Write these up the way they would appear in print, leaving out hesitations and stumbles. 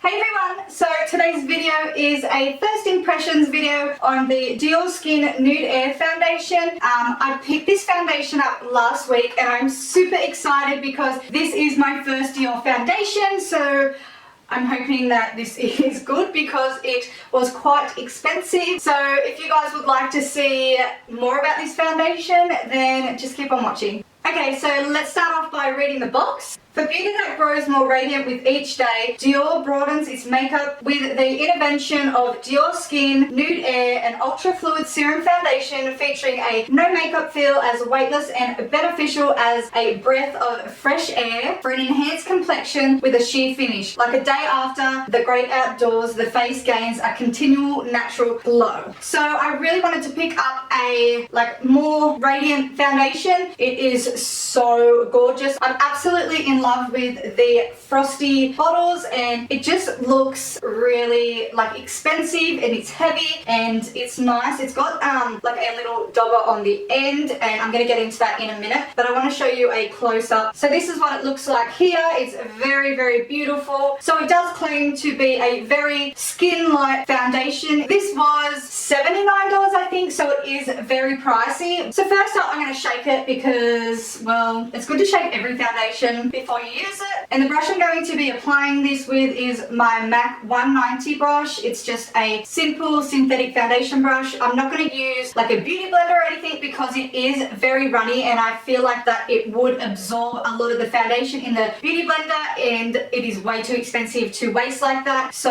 Hey everyone! So today's video is a first impressions video on the DiorSkin Nude Air Foundation. I picked this foundation up last week and I'm super excited because this is my first Dior foundation, so I'm hoping that this is good because it was quite expensive. So if you guys would like to see more about this foundation, then just keep on watching. Okay, so let's start off by reading the box. For beauty that grows more radiant with each day, Dior broadens its makeup with the intervention of DiorSkin Nude Air, an ultra-fluid serum foundation featuring a no makeup feel, as weightless and beneficial as a breath of fresh air for an enhanced complexion with a sheer finish. Like a day after the great outdoors, the face gains a continual natural glow. So I really wanted to pick up a more radiant foundation. It is so gorgeous. I'm absolutely in love with the frosty bottles and it just looks really expensive, and it's heavy and it's nice. It's got a little dauber on the end, and I'm going to get into that in a minute, but I want to show you a close-up. So this is what it looks like here. It's very, very beautiful. So it does claim to be a very skin-light foundation. This was $79 I think, so it is very pricey. So first up I'm going to shake it because, well, it's good to shake every foundation before you use it. And the brush I'm going to be applying this with is my MAC 190 brush. It's just a simple synthetic foundation brush. I'm not going to use a beauty blender or anything because it is very runny and I feel like that it would absorb a lot of the foundation in the beauty blender, and it is way too expensive to waste like that. So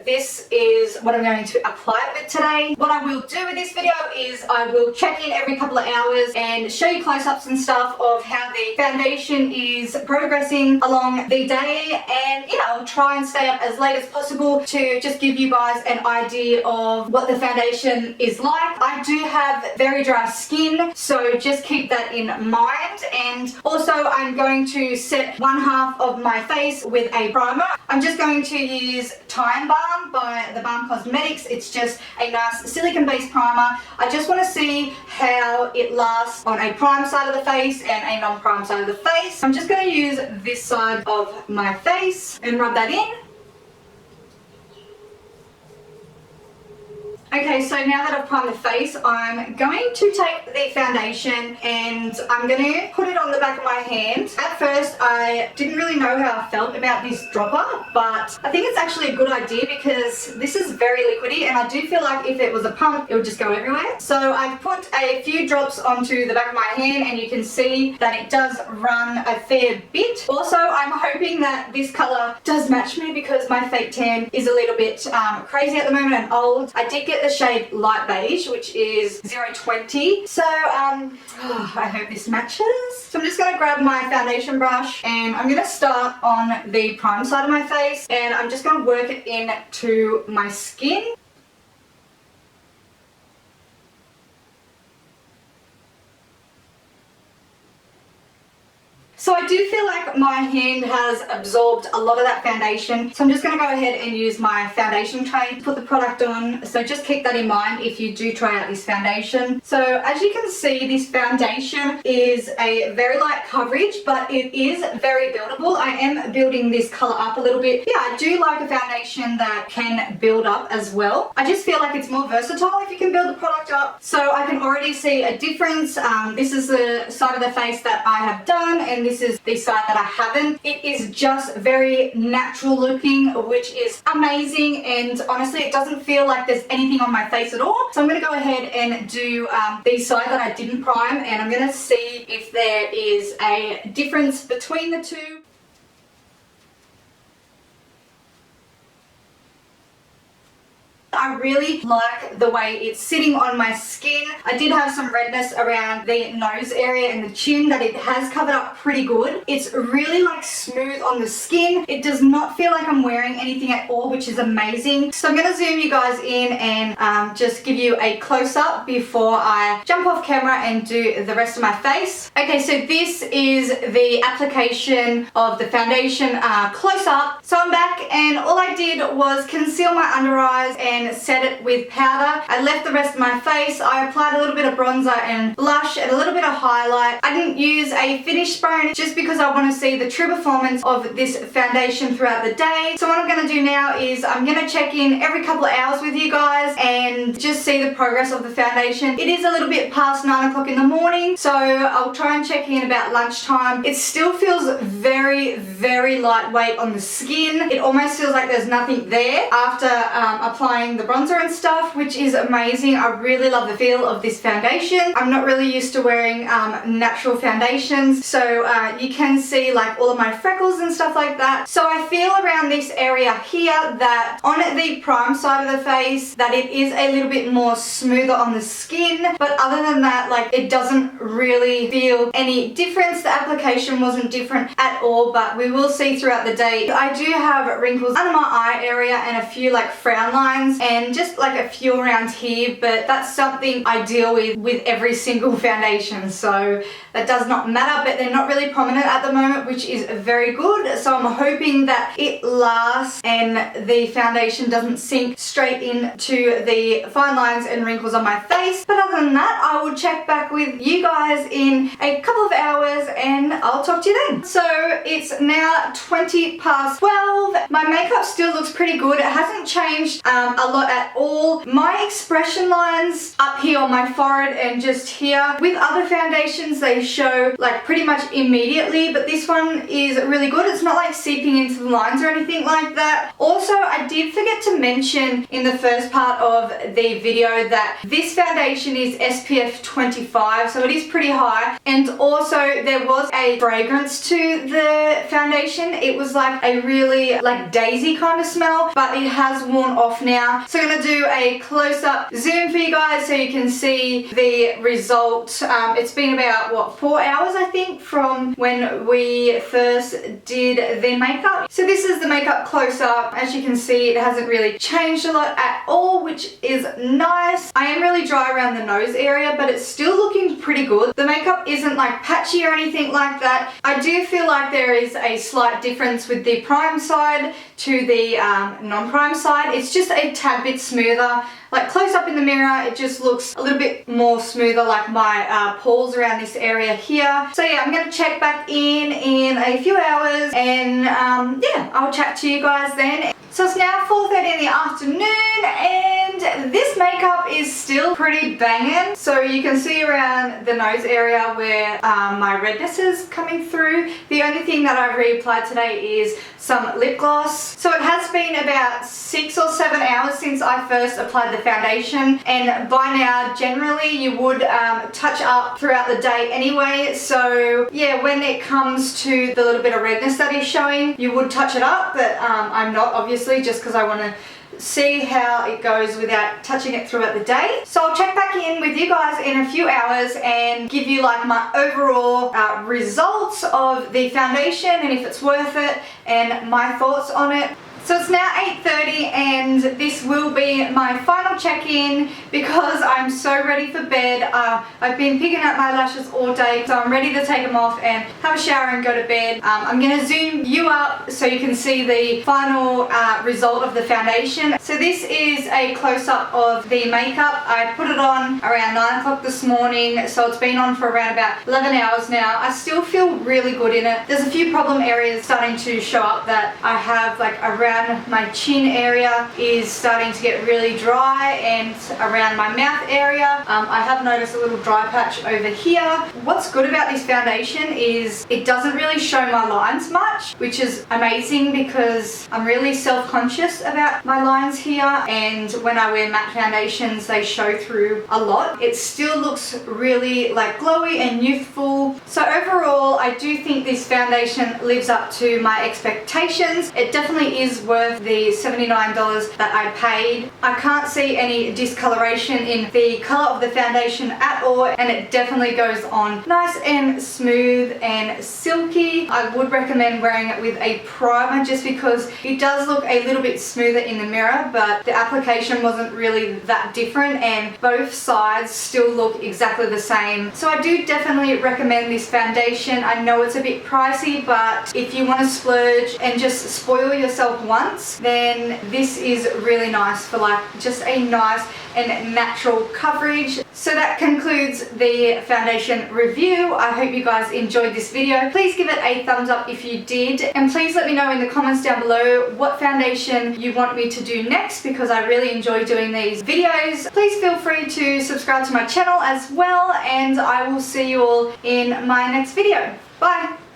this is what I'm going to apply it with today. What I will do with this video is I will check in every couple of hours and show you close-ups and stuff of how the foundation is progressing along the day, and I'll try and stay up as late as possible to just give you guys an idea of what the foundation is like. I do have very dry skin, so just keep that in mind. And also I'm going to set one half of my face with a primer. I'm just going to use Time Balm by the Balm Cosmetics. It's just a nice silicone based primer. I just want to see how it lasts on a prime side of the face and a non-prime side of the face. I'm just going to use this side of my face and rub that in. Okay, so now that I've primed the face, I'm going to take the foundation and I'm going to put it on the back of my hand. At first, I didn't really know how I felt about this dropper, but I think it's actually a good idea because this is very liquidy and I do feel like if it was a pump, it would just go everywhere. So I've put a few drops onto the back of my hand and you can see that it does run a fair bit. Also, I'm hoping that this color does match me because my fake tan is a little bit crazy at the moment and old. I did get the shade light beige, which is 020, so I hope this matches. So I'm just going to grab my foundation brush and I'm going to start on the prime side of my face and I'm just going to work it into my skin. So I do feel like my hand has absorbed a lot of that foundation. So I'm just going to go ahead and use my foundation tray to put the product on. So just keep that in mind if you do try out this foundation. So as you can see, this foundation is a very light coverage, but it is very buildable. I am building this color up a little bit. Yeah, I do like a foundation that can build up as well. I just feel like it's more versatile if you can build the product up. So I can already see a difference. This is the side of the face that I have done, and this is the side that I haven't. It is just very natural looking, which is amazing, and honestly it doesn't feel like there's anything on my face at all. So I'm going to go ahead and do the side that I didn't prime, and I'm going to see if there is a difference between the two. I really like the way it's sitting on my skin. I did have some redness around the nose area and the chin that it has covered up pretty good. It's really smooth on the skin. It does not feel like I'm wearing anything at all, which is amazing. So I'm going to zoom you guys in and just give you a close-up before I jump off camera and do the rest of my face. Okay, so this is the application of the foundation close-up. So I'm back and all I did was conceal my under eyes and and set it with powder. I left the rest of my face. I applied a little bit of bronzer and blush and a little bit of highlight. I didn't use a finish spray just because I want to see the true performance of this foundation throughout the day. So what I'm going to do now is I'm going to check in every couple of hours with you guys and just see the progress of the foundation. It is a little bit past 9 o'clock in the morning, so I'll try and check in about lunchtime. It still feels very, very lightweight on the skin. It almost feels like there's nothing there after applying the bronzer and stuff, which is amazing. I really love the feel of this foundation. I'm not really used to wearing natural foundations, so you can see like all of my freckles and stuff like that. So I feel around this area here that on the prime side of the face that it is a little bit more smoother on the skin, but other than that, like, it doesn't really feel any difference. The application wasn't different at all, but we will see throughout the day. I do have wrinkles under my eye area and a few like frown lines and just like a few around here, but that's something I deal with every single foundation, so that does not matter. But they're not really prominent at the moment, which is very good. So I'm hoping that it lasts and the foundation doesn't sink straight into the fine lines and wrinkles on my face. But other than that, I will check back with you guys in a couple of hours and I'll talk to you then. So it's now 20 past 12. My makeup still looks pretty good. It hasn't changed a lot at all. My expression lines up here on my forehead and just here, with other foundations they show like pretty much immediately, but this one is really good. It's not like seeping into the lines or anything like that. Also, I did forget to mention in the first part of the video that this foundation is SPF 25, so it is pretty high. And also there was a fragrance to the foundation. It was like a really like daisy kind of smell, but it has worn off now. So I'm gonna do a close-up zoom for you guys so you can see the result. It's been about what, 4 hours I think from when we first did the makeup. So this is the makeup close-up. As you can see, it hasn't really changed a lot at all, which is nice. I am really dry around the nose area, but it's still looking pretty good. The makeup isn't like patchy or anything like that. I do feel like there is a slight difference with the prime side to the non-prime side. It's just a tad bit smoother. Like close up in the mirror, it just looks a little bit more smoother, like my pores around this area here. So yeah, I'm gonna check back in a few hours and yeah, I'll chat to you guys then. So it's now 4:30 in the afternoon and this makeup is still pretty banging. So you can see around the nose area where my redness is coming through. The only thing that I've reapplied today is some lip gloss. So it has been about 6 or 7 hours since I first applied the foundation, and by now generally you would touch up throughout the day anyway. So yeah, when it comes to the little bit of redness that is showing, you would touch it up, but I'm not, obviously, just because I want to see how it goes without touching it throughout the day. So I'll check back in with you guys in a few hours and give you like my overall results of the foundation and if it's worth it and my thoughts on it. So it's now 8:30 and this will be my final check-in because I'm so ready for bed. I've been picking up my lashes all day, so I'm ready to take them off and have a shower and go to bed. I'm going to zoom you up so you can see the final result of the foundation. So this is a close-up of the makeup. I put it on around 9 o'clock this morning, so it's been on for around about 11 hours now. I still feel really good in it. There's a few problem areas starting to show up that I have, like around my chin area is starting to get really dry, and around my mouth area I have noticed a little dry patch over here. What's good about this foundation is it doesn't really show my lines much, which is amazing because I'm really self-conscious about my lines here, and when I wear matte foundations they show through a lot. It still looks really like glowy and youthful. So overall I do think this foundation lives up to my expectations. It definitely is worth the $79 that I paid. I can't see any discoloration in the color of the foundation at all, and it definitely goes on nice and smooth and silky. I would recommend wearing it with a primer just because it does look a little bit smoother in the mirror, but the application wasn't really that different and both sides still look exactly the same. So I do definitely recommend this foundation. I know it's a bit pricey, but if you want to splurge and just spoil yourself once, then this is really nice for like just a nice and natural coverage. So that concludes the foundation review. I hope you guys enjoyed this video. Please give it a thumbs up if you did, and please let me know in the comments down below what foundation you want me to do next, because I really enjoy doing these videos. Please feel free to subscribe to my channel as well, and I will see you all in my next video. Bye!